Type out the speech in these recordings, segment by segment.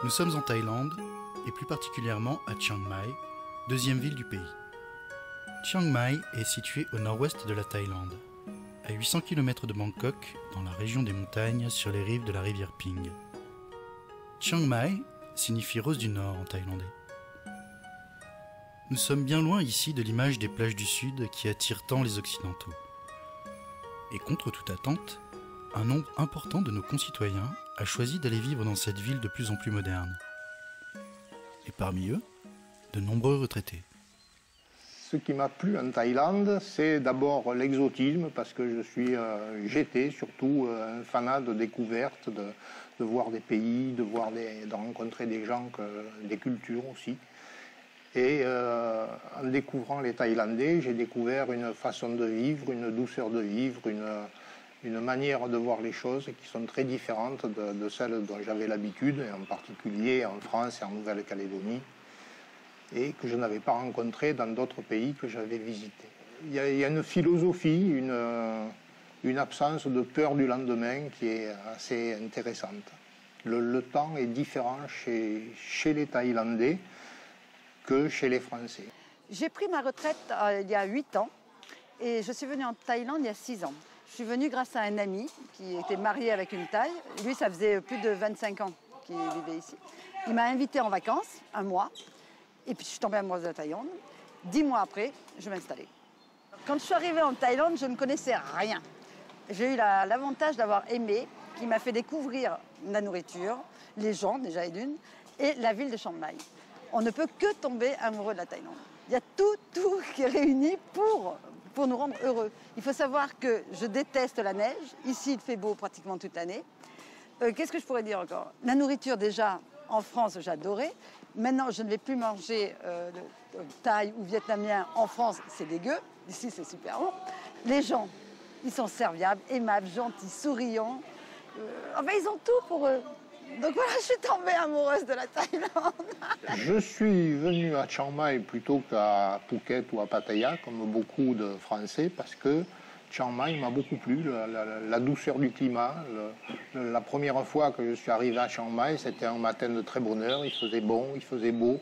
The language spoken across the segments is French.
Nous sommes en Thaïlande, et plus particulièrement à Chiang Mai, deuxième ville du pays. Chiang Mai est située au nord-ouest de la Thaïlande, à 800 km de Bangkok, dans la région des montagnes sur les rives de la rivière Ping. Chiang Mai signifie rose du nord en thaïlandais. Nous sommes bien loin ici de l'image des plages du sud qui attirent tant les occidentaux. Et contre toute attente, un nombre important de nos concitoyens a choisi d'aller vivre dans cette ville de plus en plus moderne. Et parmi eux, de nombreux retraités. Ce qui m'a plu en Thaïlande, c'est d'abord l'exotisme, parce que j'étais surtout un fanat de découverte, de voir des pays, de rencontrer des gens, des cultures aussi. Et en découvrant les Thaïlandais, j'ai découvert une façon de vivre, une douceur de vivre, une manière de voir les choses qui sont très différentes de celles dont j'avais l'habitude, en particulier en France et en Nouvelle-Calédonie, et que je n'avais pas rencontré dans d'autres pays que j'avais visités. Il y a une philosophie, une absence de peur du lendemain qui est assez intéressante. Le temps est différent chez les Thaïlandais que chez les Français. J'ai pris ma retraite il y a 8 ans et je suis venue en Thaïlande il y a 6 ans. Je suis venue grâce à un ami qui était marié avec une Thaï. Lui, ça faisait plus de 25 ans qu'il vivait ici. Il m'a invitée en vacances, 1 mois. Et puis je suis tombée amoureuse de la Thaïlande. 10 mois après, je m'installais. Quand je suis arrivée en Thaïlande, je ne connaissais rien. J'ai eu l'avantage d'avoir aimé, qui m'a fait découvrir la nourriture, les gens déjà et d'une, et la ville de Chiang Mai. On ne peut que tomber amoureux de la Thaïlande. Il y a tout qui est réuni pour nous rendre heureux. Il faut savoir que je déteste la neige. Ici, il fait beau pratiquement toute l'année. Qu'est-ce que je pourrais dire encore? La nourriture, déjà, en France, j'adorais. Maintenant, je ne vais plus manger thaï ou vietnamien en France, c'est dégueu. Ici, c'est super bon. Les gens, ils sont serviables, aimables, gentils, souriants. Enfin, ils ont tout pour eux. Donc voilà, je suis tombée amoureuse de la Thaïlande. Je suis venu à Chiang Mai plutôt qu'à Phuket ou à Pattaya, comme beaucoup de Français, parce que Chiang Mai m'a beaucoup plu, la douceur du climat. La première fois que je suis arrivé à Chiang Mai, c'était un matin de très bonne heure, il faisait bon, il faisait beau.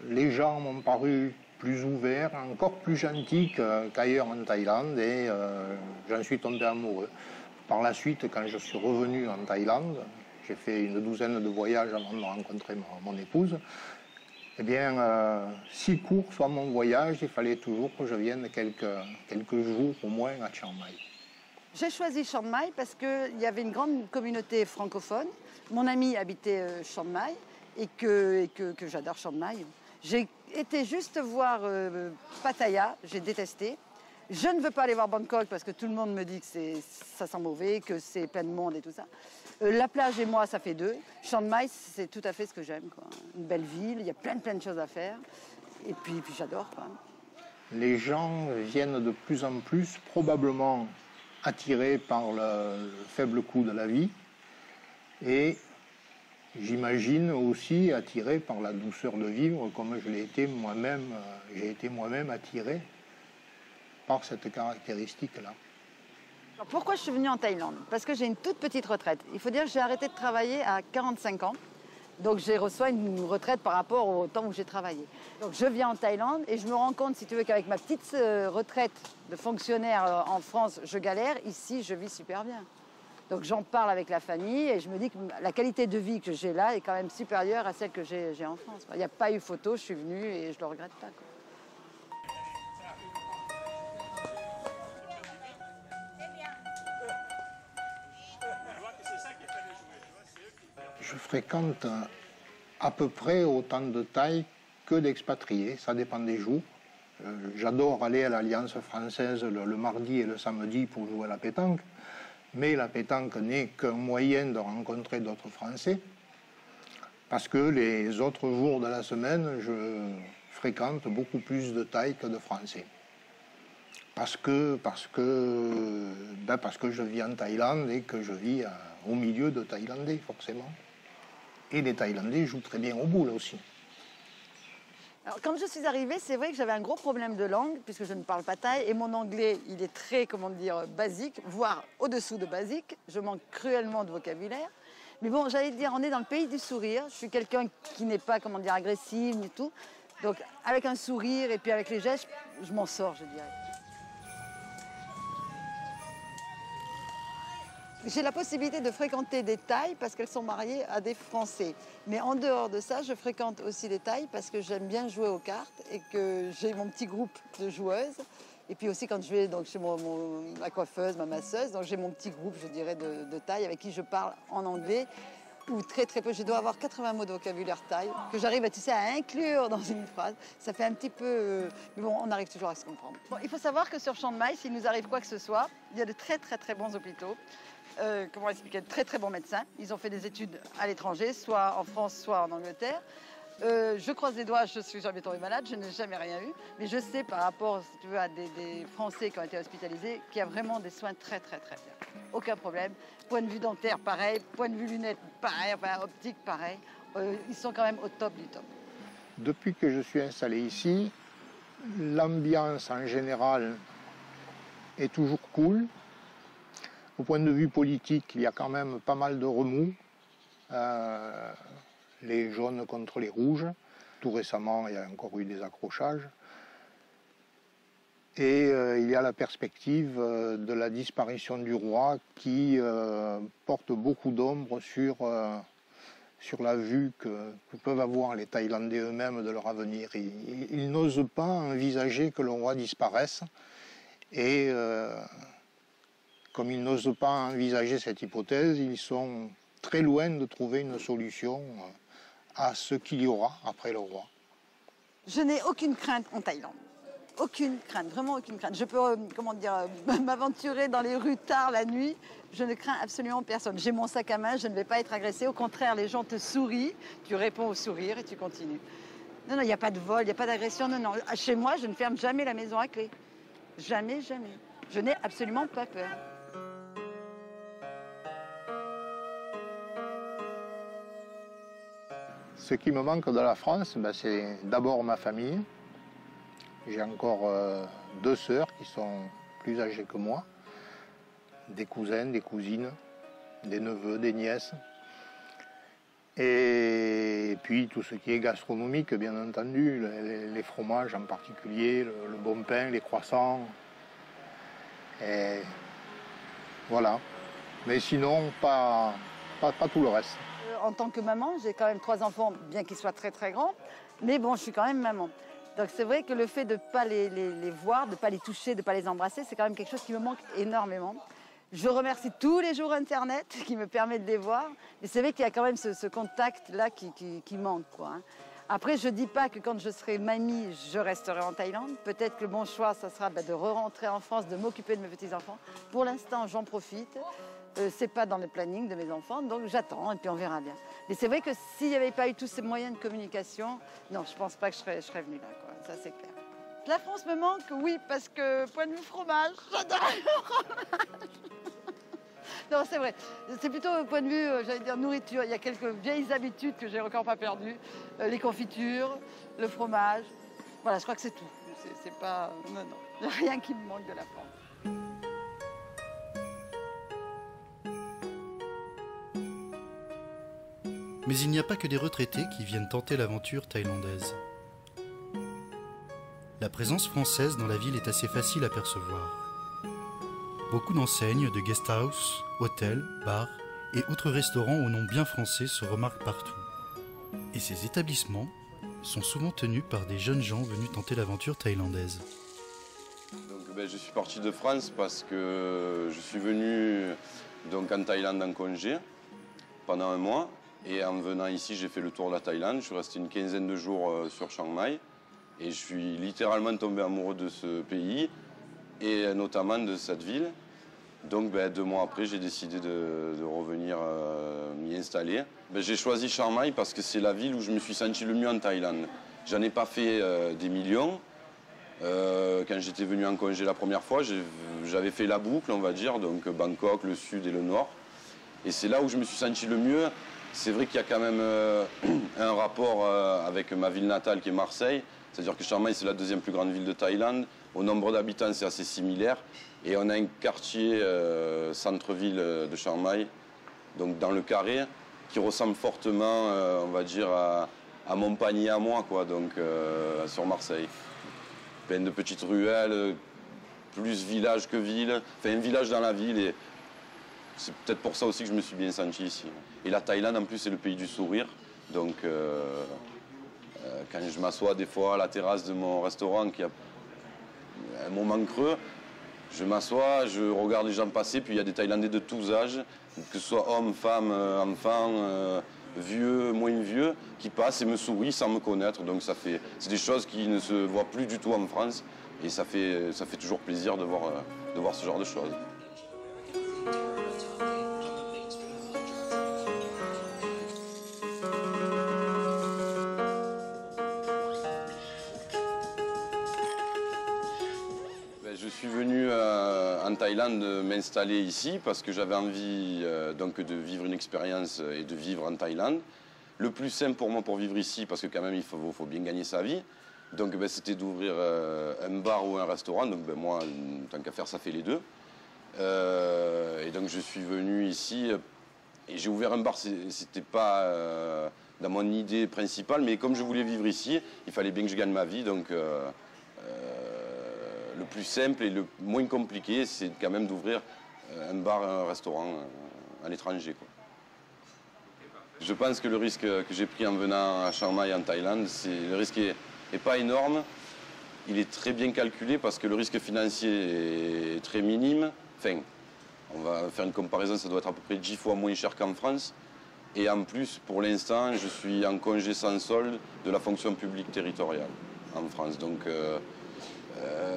Les gens m'ont paru plus ouverts, encore plus gentils qu'ailleurs en Thaïlande, et j'en suis tombé amoureux. Par la suite, quand je suis revenu en Thaïlande, j'ai fait une douzaine de voyages avant de rencontrer mon épouse. Eh bien, si court soit mon voyage, il fallait toujours que je vienne quelques jours au moins à Chiang Mai. J'ai choisi Chiang Mai parce qu'il y avait une grande communauté francophone. Mon ami habitait Chiang Mai et que j'adore Chiang Mai. J'ai été juste voir Pattaya, j'ai détesté. Je ne veux pas aller voir Bangkok parce que tout le monde me dit que ça sent mauvais, que c'est plein de monde et tout ça. La plage et moi, ça fait 2. Chiang Mai, c'est tout à fait ce que j'aime, quoi. Une belle ville, il y a plein de choses à faire. Et puis j'adore, quoi. Les gens viennent de plus en plus, probablement attirés par le faible coût de la vie. Et j'imagine aussi attirés par la douceur de vivre, comme je l'ai été moi-même. J'ai été moi-même attiré par cette caractéristique-là. Pourquoi je suis venue en Thaïlande? Parce que j'ai une toute petite retraite. Il faut dire que j'ai arrêté de travailler à 45 ans. Donc j'ai reçu une retraite par rapport au temps où j'ai travaillé. Donc je viens en Thaïlande et je me rends compte, si tu veux, qu'avec ma petite retraite de fonctionnaire en France, je galère. Ici, je vis super bien. Donc j'en parle avec la famille et je me dis que la qualité de vie que j'ai là est quand même supérieure à celle que j'ai en France. Il n'y a pas eu photo, je suis venue et je ne le regrette pas, quoi. Je fréquente à peu près autant de Thaïs que d'expatriés, ça dépend des jours. J'adore aller à l'Alliance française le mardi et le samedi pour jouer à la pétanque, mais la pétanque n'est qu'un moyen de rencontrer d'autres Français, parce que les autres jours de la semaine, je fréquente beaucoup plus de Thaïs que de Français. Parce que je vis en Thaïlande et que je vis au milieu de Thaïlandais, forcément. Et les Thaïlandais jouent très bien au boule aussi. Alors, quand je suis arrivée, c'est vrai que j'avais un gros problème de langue, puisque je ne parle pas thaï, et mon anglais, il est très, comment dire, basique, voire au-dessous de basique. Je manque cruellement de vocabulaire. Mais bon, j'allais dire, on est dans le pays du sourire. Je suis quelqu'un qui n'est pas, comment dire, agressive ni tout. Donc avec un sourire et puis avec les gestes, je m'en sors, je dirais. J'ai la possibilité de fréquenter des Thaïs parce qu'elles sont mariées à des Français. Mais en dehors de ça, je fréquente aussi des Thaïs parce que j'aime bien jouer aux cartes et que j'ai mon petit groupe de joueuses. Et puis aussi quand je vais donc, chez ma coiffeuse, ma masseuse, donc j'ai mon petit groupe, je dirais, de Thaïs avec qui je parle en anglais ou très très peu. Je dois avoir 80 mots de vocabulaire Thaï que j'arrive tu sais, à inclure dans une phrase. Ça fait un petit peu... mais bon, on arrive toujours à se comprendre. Bon, il faut savoir que sur Chiang Mai, s'il nous arrive quoi que ce soit, il y a de très très très bons hôpitaux. Comment expliquer, de très très bons médecins. Ils ont fait des études à l'étranger, soit en France, soit en Angleterre. Je croise les doigts, je ne suis jamais tombée malade, je n'ai jamais rien eu. Mais je sais par rapport, si tu veux, à des Français qui ont été hospitalisés, qu'il y a vraiment des soins très très très bien. Aucun problème. Point de vue dentaire, pareil. Point de vue lunettes, pareil. Enfin, optique, pareil. Ils sont quand même au top du top. Depuis que je suis installé ici, l'ambiance en général est toujours cool. Au point de vue politique, il y a quand même pas mal de remous. Les jaunes contre les rouges. Tout récemment, il y a encore eu des accrochages. Et il y a la perspective de la disparition du roi qui porte beaucoup d'ombre sur la vue que peuvent avoir les Thaïlandais eux-mêmes de leur avenir. Ils n'osent pas envisager que le roi disparaisse. Et comme ils n'osent pas envisager cette hypothèse, ils sont très loin de trouver une solution à ce qu'il y aura après le roi. Je n'ai aucune crainte en Thaïlande. Aucune crainte, vraiment aucune crainte. Je peux, comment dire, m'aventurer dans les rues tard la nuit. Je ne crains absolument personne. J'ai mon sac à main, je ne vais pas être agressée. Au contraire, les gens te sourient, tu réponds au sourire et tu continues. Non, non, il n'y a pas de vol, il n'y a pas d'agression. Non, non. Chez moi, je ne ferme jamais la maison à clé. Jamais, jamais. Je n'ai absolument pas peur. Ce qui me manque de la France, c'est d'abord ma famille. J'ai encore 2 sœurs qui sont plus âgées que moi, des cousins, des cousines, des neveux, des nièces. Et puis tout ce qui est gastronomique, bien entendu, les fromages en particulier, le bon pain, les croissants. Et voilà. Mais sinon, pas tout le reste. En tant que maman, j'ai quand même 3 enfants, bien qu'ils soient très très grands, mais bon, je suis quand même maman. Donc c'est vrai que le fait de ne pas les voir, de ne pas les toucher, de ne pas les embrasser, c'est quand même quelque chose qui me manque énormément. Je remercie tous les jours Internet qui me permet de les voir, mais c'est vrai qu'il y a quand même ce contact-là qui manque, quoi, hein. Après, je ne dis pas que quand je serai mamie, je resterai en Thaïlande. Peut-être que le bon choix, ça sera de re-rentrer en France, de m'occuper de mes petits-enfants. Pour l'instant, j'en profite. C'est pas dans le planning de mes enfants, donc j'attends et puis on verra bien. Mais c'est vrai que s'il n'y avait pas eu tous ces moyens de communication, non, je pense pas que je serais venue là, quoi. Ça c'est clair. La France me manque, oui, parce que point de vue fromage, j'adore le fromage. Non, c'est vrai. C'est plutôt au point de vue, j'allais dire, nourriture. Il y a quelques vieilles habitudes que j'ai encore pas perdues. Les confitures, le fromage. Voilà, je crois que c'est tout. C'est pas... Non, non. Il n'y a rien qui me manque de la France. Mais il n'y a pas que des retraités qui viennent tenter l'aventure thaïlandaise. La présence française dans la ville est assez facile à percevoir. Beaucoup d'enseignes de guest house, hôtels, bars et autres restaurants au nom bien français se remarquent partout. Et ces établissements sont souvent tenus par des jeunes gens venus tenter l'aventure thaïlandaise. Donc, je suis parti de France parce que je suis venu donc, en Thaïlande en congé pendant 1 mois. Et en venant ici, j'ai fait le tour de la Thaïlande. Je suis resté une quinzaine de jours sur Chiang Mai. Et je suis littéralement tombé amoureux de ce pays et notamment de cette ville. Donc 2 mois après, j'ai décidé de revenir m'y installer. J'ai choisi Chiang Mai parce que c'est la ville où je me suis senti le mieux en Thaïlande. J'en ai pas fait des millions. Quand j'étais venu en congé la première fois, j'avais fait la boucle, on va dire, donc Bangkok, le sud et le nord. Et c'est là où je me suis senti le mieux. C'est vrai qu'il y a quand même un rapport avec ma ville natale qui est Marseille. C'est-à-dire que Chiang Mai, c'est la 2e plus grande ville de Thaïlande. Au nombre d'habitants, c'est assez similaire. Et on a un quartier centre-ville de Chiang Mai, donc dans le carré, qui ressemble fortement, on va dire, à mon panier à moi, quoi, donc sur Marseille. Plein de petites ruelles, plus village que ville, enfin un village dans la ville, et c'est peut-être pour ça aussi que je me suis bien senti ici. Et la Thaïlande, en plus, c'est le pays du sourire, donc quand je m'assois des fois à la terrasse de mon restaurant, qui a un moment creux, je m'assois, je regarde les gens passer, puis il y a des Thaïlandais de tous âges, que ce soit hommes, femmes, enfants, vieux, moins vieux, qui passent et me sourient sans me connaître. Donc c'est des choses qui ne se voient plus du tout en France, et ça fait toujours plaisir de voir ce genre de choses. Je suis venu en Thaïlande m'installer ici parce que j'avais envie donc de vivre une expérience et de vivre en Thaïlande. Le plus simple pour moi pour vivre ici, parce que quand même il faut bien gagner sa vie, donc c'était d'ouvrir un bar ou un restaurant. Donc moi, tant qu'à faire, ça fait les deux. Et donc je suis venu ici et j'ai ouvert un bar. C'était pas dans mon idée principale, mais comme je voulais vivre ici, il fallait bien que je gagne ma vie. Donc le plus simple et le moins compliqué, c'est quand même d'ouvrir un bar, un restaurant à l'étranger, quoi. Je pense que le risque que j'ai pris en venant à Chiang Mai en Thaïlande, le risque est pas énorme. Il est très bien calculé parce que le risque financier est très minime. Enfin, on va faire une comparaison, ça doit être à peu près 10 fois moins cher qu'en France. Et en plus, pour l'instant, je suis en congé sans solde de la fonction publique territoriale en France. Donc,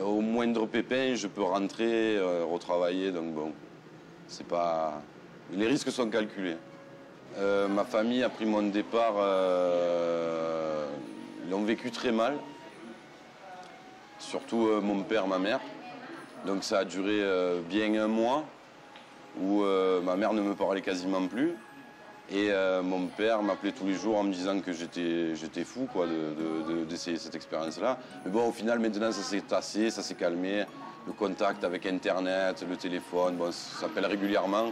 au moindre pépin, je peux rentrer, retravailler. Donc bon, c'est pas... Les risques sont calculés. Ma famille a pris mon départ, ils l'ont vécu très mal. Surtout mon père, ma mère. Donc ça a duré bien un mois où ma mère ne me parlait quasiment plus. Et mon père m'appelait tous les jours en me disant que j'étais fou, quoi, d'essayer cette expérience-là. Mais bon, au final, maintenant, ça s'est tassé, ça s'est calmé. Le contact avec Internet, le téléphone, bon, ça s'appelle régulièrement.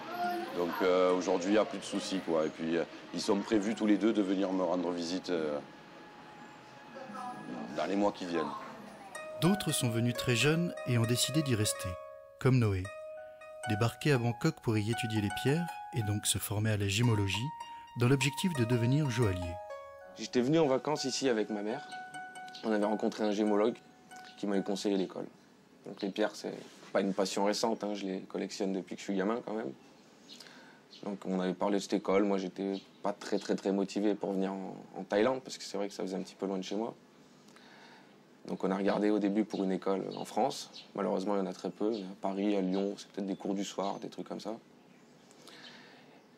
Donc aujourd'hui, il n'y a plus de soucis, quoi. Et puis, ils sont prévus tous les deux de venir me rendre visite dans les mois qui viennent. D'autres sont venus très jeunes et ont décidé d'y rester, comme Noé. Débarqué à Bangkok pour y étudier les pierres et donc se former à la gémologie dans l'objectif de devenir joaillier. J'étais venu en vacances ici avec ma mère. On avait rencontré un gémologue qui m'avait conseillé l'école. Donc les pierres, c'est pas une passion récente, hein, je les collectionne depuis que je suis gamin quand même. Donc on avait parlé de cette école, moi j'étais pas très motivé pour venir en Thaïlande parce que c'est vrai que ça faisait un petit peu loin de chez moi. Donc on a regardé au début pour une école en France. Malheureusement, il y en a très peu. À Paris, à Lyon, c'est peut-être des cours du soir, des trucs comme ça.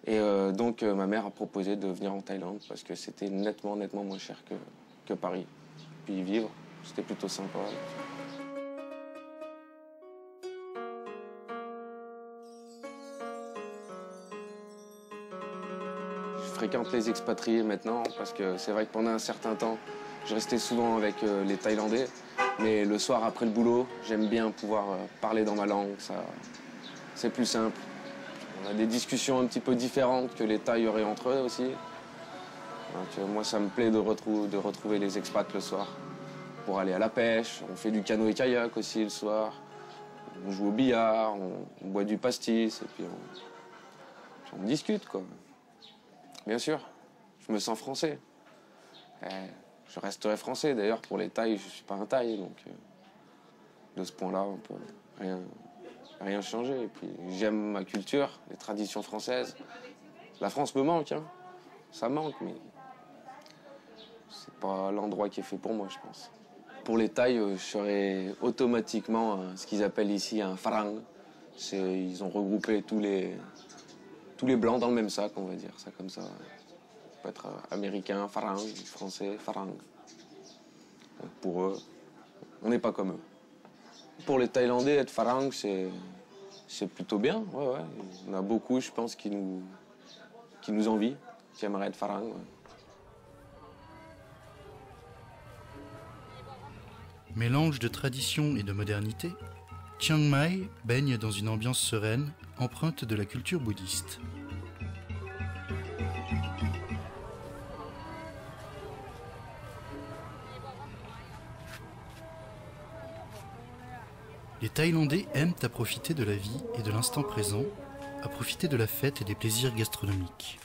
Et donc ma mère a proposé de venir en Thaïlande parce que c'était nettement moins cher que Paris. Puis y vivre, c'était plutôt sympa. Je fréquente les expatriés maintenant parce que c'est vrai que pendant un certain temps, je restais souvent avec les Thaïlandais, mais le soir après le boulot, j'aime bien pouvoir parler dans ma langue, c'est plus simple. On a des discussions un petit peu différentes que les Thaïs auraient entre eux aussi. Donc, moi, ça me plaît de retrouver les expats le soir pour aller à la pêche. On fait du canoë-kayak aussi le soir. On joue au billard, on boit du pastis et puis on discute, quoi. Bien sûr, je me sens français. Je resterai français. D'ailleurs, pour les Thaïs, je ne suis pas un Thaï. Donc, de ce point-là, on peut rien changer. Et puis, j'aime ma culture, les traditions françaises. La France me manque, hein. Ça manque, mais c'est pas l'endroit qui est fait pour moi, je pense. Pour les Thaïs, je serais automatiquement ce qu'ils appellent ici un farang. Ils ont regroupé tous les blancs dans le même sac, on va dire ça comme ça. Ça peut être américain, farang, français, farang. Donc pour eux, on n'est pas comme eux. Pour les Thaïlandais, être farang, c'est plutôt bien. Ouais. Il y en a beaucoup, je pense, qui nous envient, qui aimeraient être farang. Ouais. Mélange de tradition et de modernité, Chiang Mai baigne dans une ambiance sereine, empreinte de la culture bouddhiste. Les Thaïlandais aiment à profiter de la vie et de l'instant présent, à profiter de la fête et des plaisirs gastronomiques.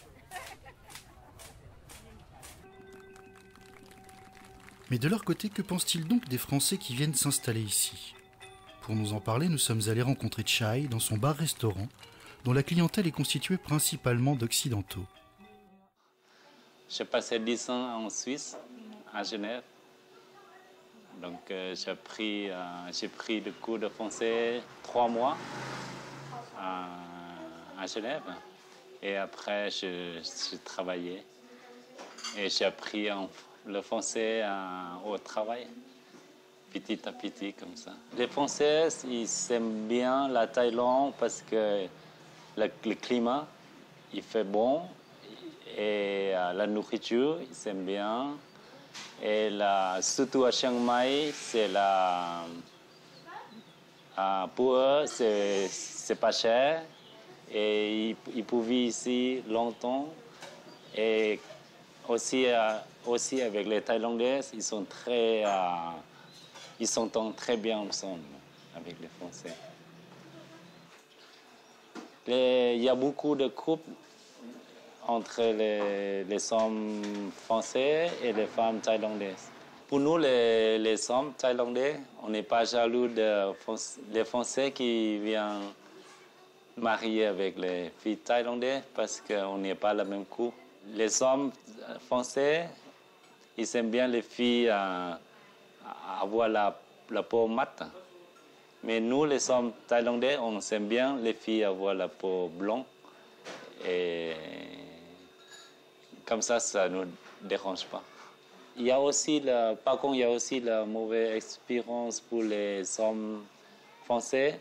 Mais de leur côté, que pensent-ils donc des Français qui viennent s'installer ici? Pour nous en parler, nous sommes allés rencontrer Chai dans son bar-restaurant, dont la clientèle est constituée principalement d'occidentaux. J'ai passé 10 ans en Suisse, à Genève. Donc j'ai pris le cours de français 3 mois à Genève. Et après, j'ai travaillé. Et j'ai appris le français au travail, petit à petit comme ça. Les Français, ils aiment bien la Thaïlande parce que le climat, il fait bon. Et la nourriture, ils aiment bien. Et surtout à Chiang Mai, pour eux, c'est pas cher. Et ils peuvent vivre ici longtemps. Et aussi avec les Thaïlandais, ils s'entendent très bien ensemble avec les Français. Il y a beaucoup de couples entre les hommes français et les femmes thaïlandaises. Pour nous, les hommes thaïlandais, on n'est pas jaloux des Français qui viennent marier avec les filles thaïlandaises parce qu'on n'est pas la même couple. Les hommes français, ils aiment bien les filles avoir la peau mate. Mais nous, les hommes thaïlandais, on aime bien les filles avoir la peau blonde. Et comme ça ne nous dérange pas. Par contre, il y a aussi la mauvaise expérience pour les hommes français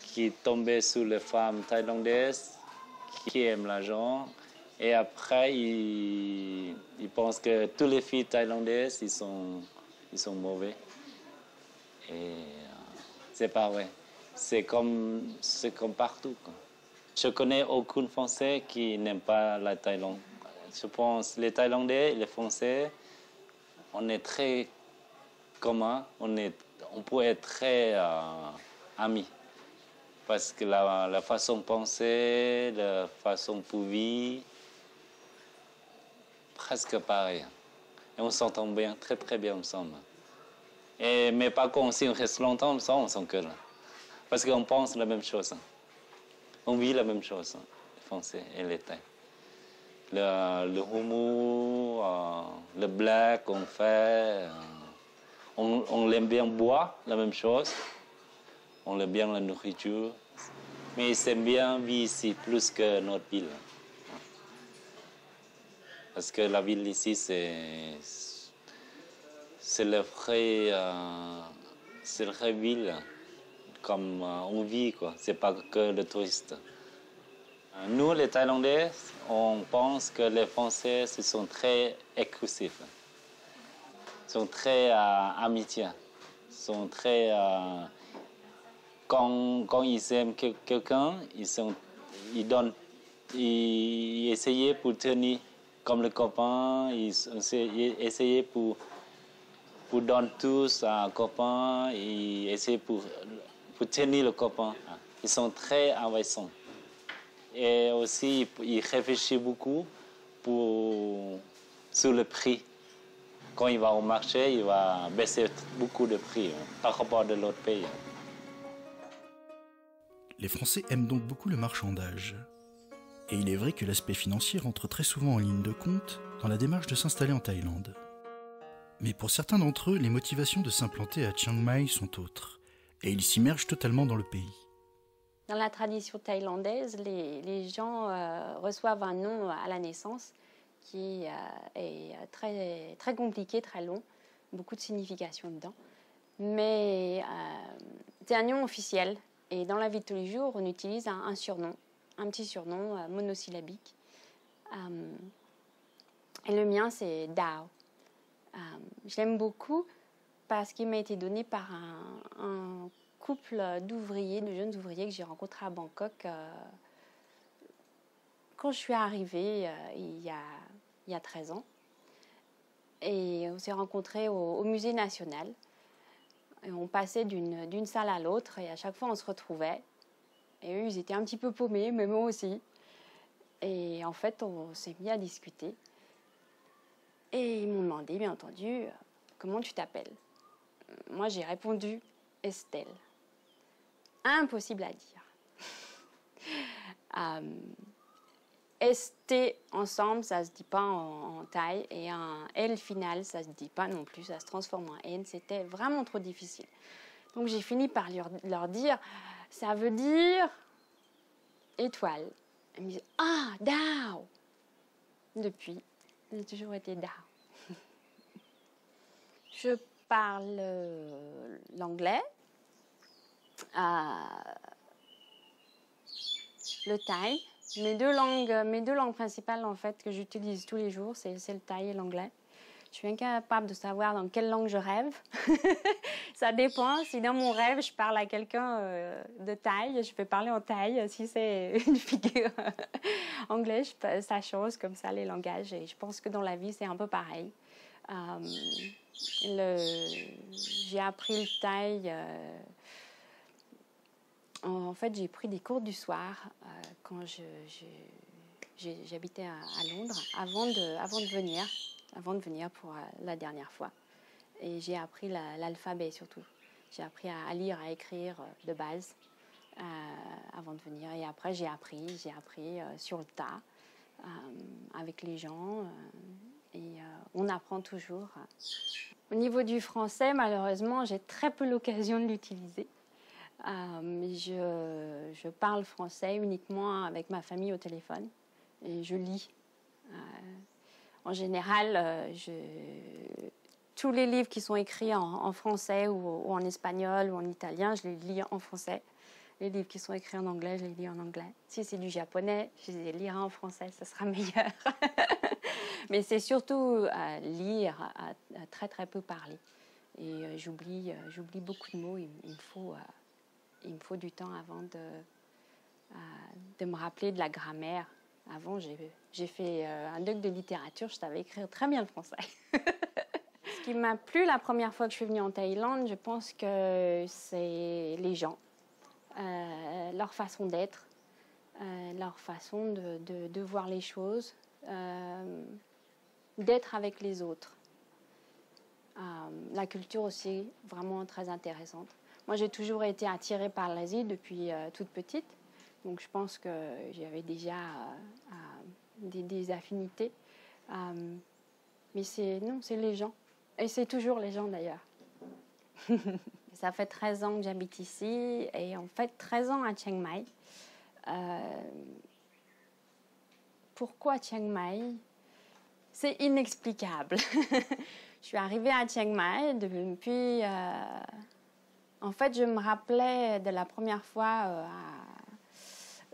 qui tombaient sur les femmes thaïlandaises, qui aiment l'argent. Et après, ils pensent que toutes les filles thaïlandaises, ils sont mauvais. Et c'est pas vrai. C'est comme partout, quoi. Je connais aucun Français qui n'aime pas la Thaïlande. Je pense que les Thaïlandais et les Français, on est très communs, on peut être très amis. Parce que la façon de penser, la façon de vivre, presque pareil. Et on s'entend bien, très très bien ensemble. Mais par contre, si on reste longtemps ensemble, on s'engueule. Parce qu'on pense la même chose. On vit la même chose, les Français et les Thaïs. Le humour, le blague qu'on fait, on aime bien boire, la même chose. On aime bien la nourriture. Mais ils aiment bien vivre ici plus que notre ville. Parce que la ville ici, c'est le vrai ville, comme on vit, quoi. C'est pas que le touriste. Nous, les Thaïlandais, on pense que les Français sont très exclusifs. Ils sont très amitiés. Ils sont très... quand ils aiment quelqu'un, ils essayent pour tenir comme le copain. Ils essayent pour donner tous à un copain. Ils essayent pour tenir le copain. Ils sont très envahissants. Et aussi, il réfléchit beaucoup sur le prix. Quand il va au marché, il va baisser beaucoup de prix par rapport à l'autre pays. Les Français aiment donc beaucoup le marchandage. Et il est vrai que l'aspect financier rentre très souvent en ligne de compte dans la démarche de s'installer en Thaïlande. Mais pour certains d'entre eux, les motivations de s'implanter à Chiang Mai sont autres, et ils s'immergent totalement dans le pays. Dans la tradition thaïlandaise, les gens reçoivent un nom à la naissance qui est très, très compliqué, très long, beaucoup de signification dedans. Mais c'est un nom officiel. Et dans la vie de tous les jours, on utilise un surnom, un petit surnom monosyllabique. Et le mien, c'est Dao. Je l'aime beaucoup parce qu'il m'a été donné par un couple d'ouvriers, de jeunes ouvriers que j'ai rencontrés à Bangkok quand je suis arrivée il y a 13 ans. Et on s'est rencontrés au Musée national. Et on passait d'une salle à l'autre et à chaque fois on se retrouvait. Et eux, ils étaient un petit peu paumés, mais moi aussi. Et en fait, on s'est mis à discuter. Et ils m'ont demandé, bien entendu, comment tu t'appelles? Moi, j'ai répondu Estelle. Impossible à dire. ST ensemble, ça se dit pas en thaï, et un L final, ça se dit pas non plus, ça se transforme en N. C'était vraiment trop difficile. Donc j'ai fini par leur dire, ça veut dire étoile. Ils me disent, ah, Dao. Depuis, j'ai toujours été Dao. Je parle l'anglais, le thaï. Mes deux langues principales en fait que j'utilise tous les jours, c'est le thaï et l'anglais. Je suis incapable de savoir dans quelle langue je rêve. Ça dépend. Si dans mon rêve je parle à quelqu'un de thaï, je peux parler en thaï. Si c'est une figure anglaise, ça change comme ça les langages. Et je pense que dans la vie c'est un peu pareil. J'ai appris le thaï. En fait, j'ai pris des cours du soir quand j'habitais à Londres avant de venir pour la dernière fois. Et j'ai appris l'alphabet surtout. J'ai appris à lire, à écrire de base avant de venir. Et après, j'ai appris sur le tas avec les gens. On apprend toujours. Au niveau du français, malheureusement, j'ai très peu l'occasion de l'utiliser. Je parle français uniquement avec ma famille au téléphone et je lis. En général, tous les livres qui sont écrits en français ou en espagnol ou en italien, je les lis en français. Les livres qui sont écrits en anglais, je les lis en anglais. Si c'est du japonais, je les lirai en français, ça sera meilleur. Mais c'est surtout lire, très très peu parler. Et j'oublie beaucoup de mots. Il me faut du temps avant de me rappeler de la grammaire. Avant, j'ai fait un doc de littérature, je savais écrire très bien le français. Ce qui m'a plu la première fois que je suis venue en Thaïlande, je pense que c'est les gens, leur façon d'être, leur façon de voir les choses, d'être avec les autres. La culture aussi, vraiment très intéressante. Moi, j'ai toujours été attirée par l'Asie depuis toute petite. Donc, je pense que j'avais déjà des affinités. Mais c'est les gens. Et c'est toujours les gens, d'ailleurs. Ça fait 13 ans que j'habite ici. Et en fait, 13 ans à Chiang Mai. Pourquoi Chiang Mai? C'est inexplicable. Je suis arrivée à Chiang Mai depuis... En fait, je me rappelais de la première fois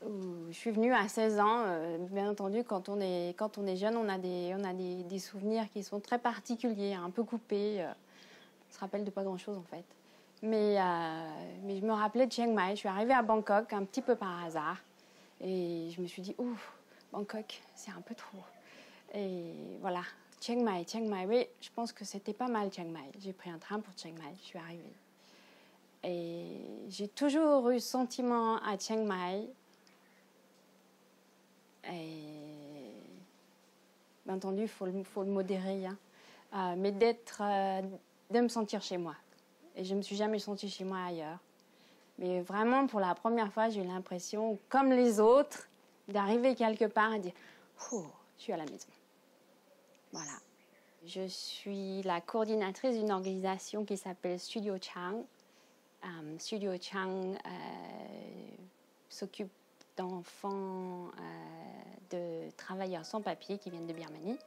où je suis venue à 16 ans. Bien entendu, quand on est jeune, on a des souvenirs qui sont très particuliers, un peu coupés. On se rappelle de pas grand-chose, en fait. Mais je me rappelais de Chiang Mai. Je suis arrivée à Bangkok un petit peu par hasard. Et je me suis dit, ouf, Bangkok, c'est un peu trop. Et voilà, Chiang Mai. Oui, je pense que c'était pas mal, Chiang Mai. J'ai pris un train pour Chiang Mai. Je suis arrivée. Et j'ai toujours eu ce sentiment à Chiang Mai. Et bien entendu, il faut le modérer, hein. Mais de me sentir chez moi. Et je ne me suis jamais sentie chez moi ailleurs. Mais vraiment, pour la première fois, j'ai eu l'impression, comme les autres, d'arriver quelque part et dire « Oh, je suis à la maison ». Voilà. Je suis la coordinatrice d'une organisation qui s'appelle Studio Chang. Studio Chang s'occupe d'enfants de travailleurs sans papier qui viennent de Birmanie.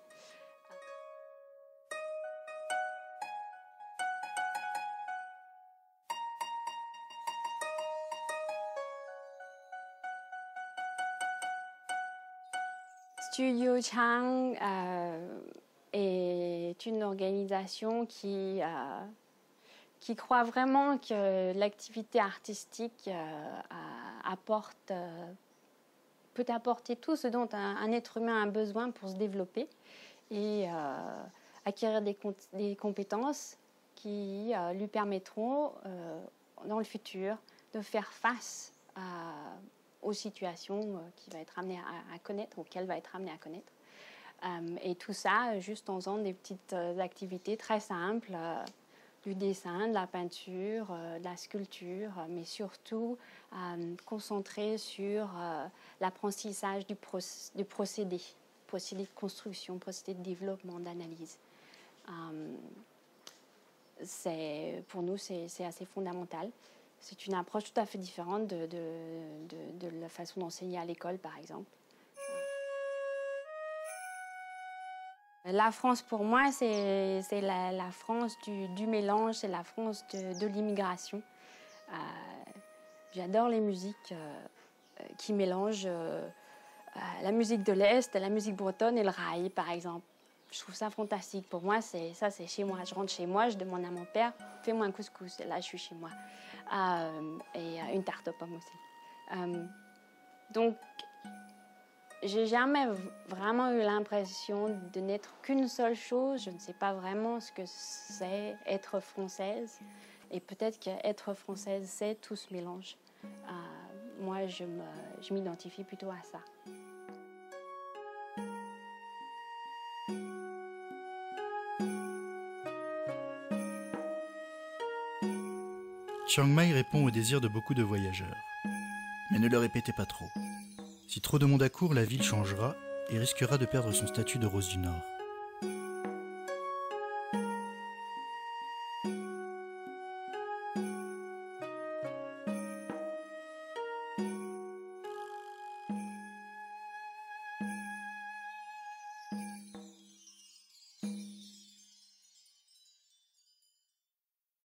Studio Chang est une organisation qui croit vraiment que l'activité artistique peut apporter tout ce dont un être humain a besoin pour se développer et acquérir des compétences qui lui permettront dans le futur de faire face aux situations qu'il va être amené à connaître ou qu'elle va être amenée à connaître. Et tout ça juste en faisant des petites activités très simples, du dessin, de la peinture, de la sculpture, mais surtout concentré sur l'apprentissage du procédé de construction, procédé de développement, d'analyse. Pour nous, c'est assez fondamental. C'est une approche tout à fait différente de la façon d'enseigner à l'école, par exemple. La France, pour moi, c'est la France du mélange, c'est la France de l'immigration. J'adore les musiques qui mélangent la musique de l'Est, la musique bretonne et le raï, par exemple. Je trouve ça fantastique. Pour moi, c'est chez moi. Je rentre chez moi, je demande à mon père, fais-moi un couscous. Et là, je suis chez moi. Et une tarte aux pommes aussi. Donc, j'ai jamais vraiment eu l'impression de n'être qu'une seule chose. Je ne sais pas vraiment ce que c'est être française. Et peut-être qu'être française, c'est tout ce mélange. Moi, je m'identifie plutôt à ça. Chiang Mai répond au désir de beaucoup de voyageurs. Mais ne le répétez pas trop. Si trop de monde accourt, la ville changera et risquera de perdre son statut de Rose du Nord.